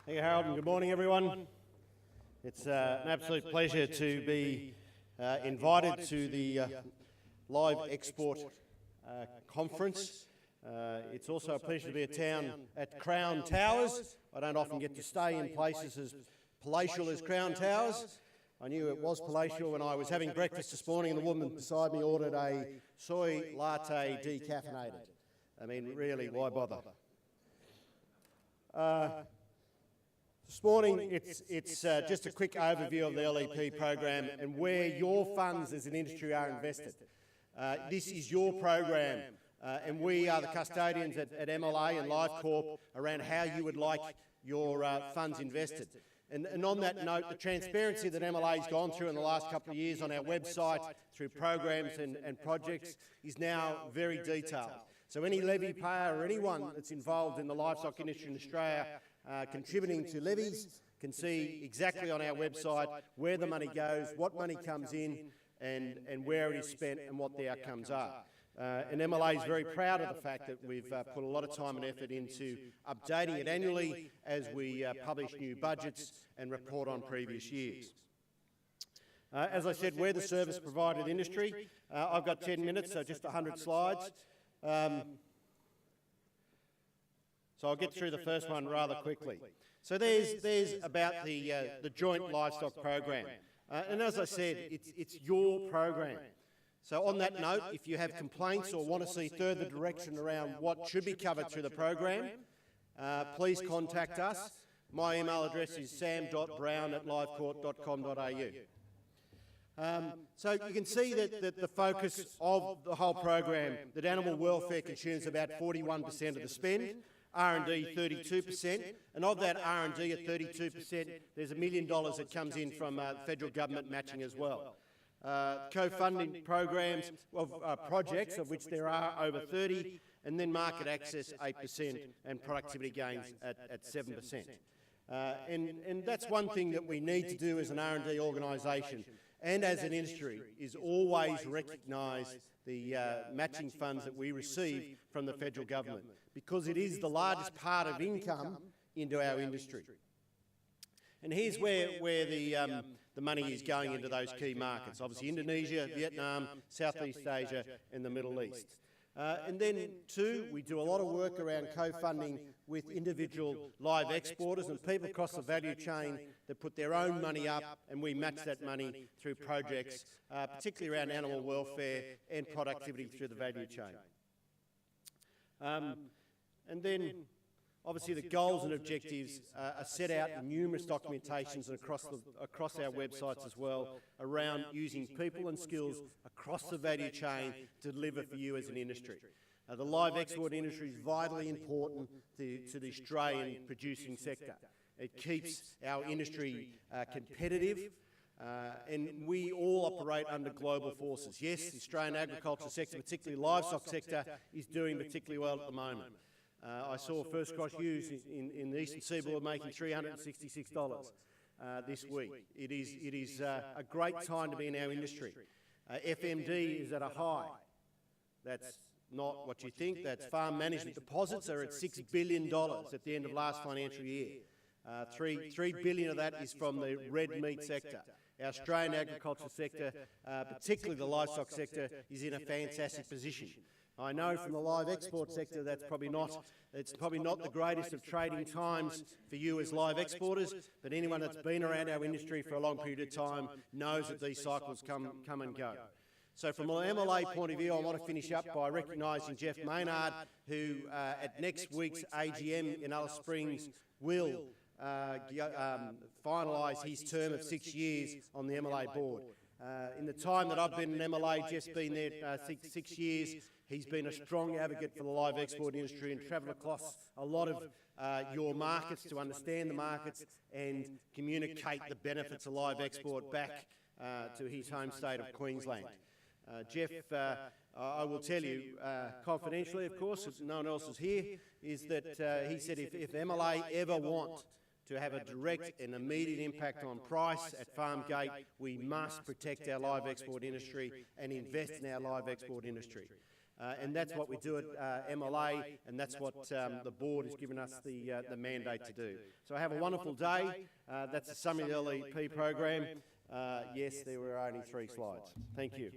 Thank you, Harold, and good morning, everyone. It's an absolute pleasure to be invited to the Live Export Conference. It's also a pleasure to be at Crown Towers. I don't often get to stay in places as palatial as Crown Towers. I knew it was palatial when I was having breakfast this morning and the woman beside me ordered a soy latte decaffeinated. I mean, really, why bother? This morning, it's just a quick overview of the LEP program and where your funds as an industry are invested. This is your program, and we are the custodians at MLA and LiveCorp around how you would like your funds invested. And on that note, the transparency that MLA has gone through in the last couple of years on our website through programs and projects is now very detailed. So any levy payer or anyone that's involved in the livestock industry in Australia contributing to levies can see exactly on our website where the money goes, what money comes in, and where it is spent and what the outcomes are. And MLA is very proud of the fact that we've put a lot of time and effort into updating it annually as we publish new budgets and report on previous years. As I said, we're the service provided industry. I've got 10 minutes, so just 100 slides. So I'll get through the first one rather quickly. So there's about the joint livestock program. And as I said, it's your program. So on that note, if you have complaints or want to see further direction around what should be covered through the program, please contact us. My email address is sam.brown@livecourt.com.au. So you can see that the focus of the whole program, that animal welfare consumes about 41% of the spend, R&D 32%, and of that R&D at 32%, there's $1 million that comes in from federal government matching as well. Co-funding programs of projects, of which there are over 30, and then market access 8% and productivity gains at 7%. And that's one thing that we need to do as an R&D organisation and as an industry is always recognise the matching funds that we receive from the federal government because it is the largest part of income into our industry. And here's where the money is going into those key markets, obviously Indonesia, Vietnam, Southeast Asia and the Middle East. And then two, we do a lot of work around co-funding with individual live exporters and people across the value chain that put their own money up and we match that money through projects, particularly around animal welfare and productivity through the value chain. And then obviously the goals and objectives are set out in numerous documentations and across our websites as well around using people and skills across the value chain to deliver for you as an industry. The live export industry is vitally important to the Australian producing sector. It keeps our industry competitive and we all operate under global forces. Yes, the Australian agriculture sector, particularly livestock sector, is doing particularly well at the moment. I saw first cross ewes in the eastern seaboard making $366 this week. It is a great time to be in our industry. FMD is at a high. That's not what you think. That's farm management deposits are at $6 billion at the end of last financial year. $3 billion of that is from the red meat sector. Our Australian agriculture sector, particularly the livestock sector, is in a fantastic position. I know from the live export sector it's probably not the greatest of trading times for you as live exporters, but anyone that's been around our industry for a long period of time knows that these cycles come and go. So from an MLA point of view, I want to finish up by recognising Jeff Maynard, who at next week's AGM in Alice Springs will finalise his term of 6 years on the MLA board. In the time that I've been in MLA, Jeff's been there 6 years. He's been a strong advocate for the live export industry and travelled across a lot of your markets to understand the markets and communicate the benefits of live export back to his home state of Queensland. Jeff, I will tell you confidentially, of course, if no one else is here, is that he said if MLA ever want to have a direct and immediate impact on price at farm gate, we must protect our live export industry and invest in our live export industry. And that's what we do at MLA, and that's what the board has given us the mandate to do. So have a wonderful day. That's the summary of the LEP program. Yes, there were only 3 slides. Thank you.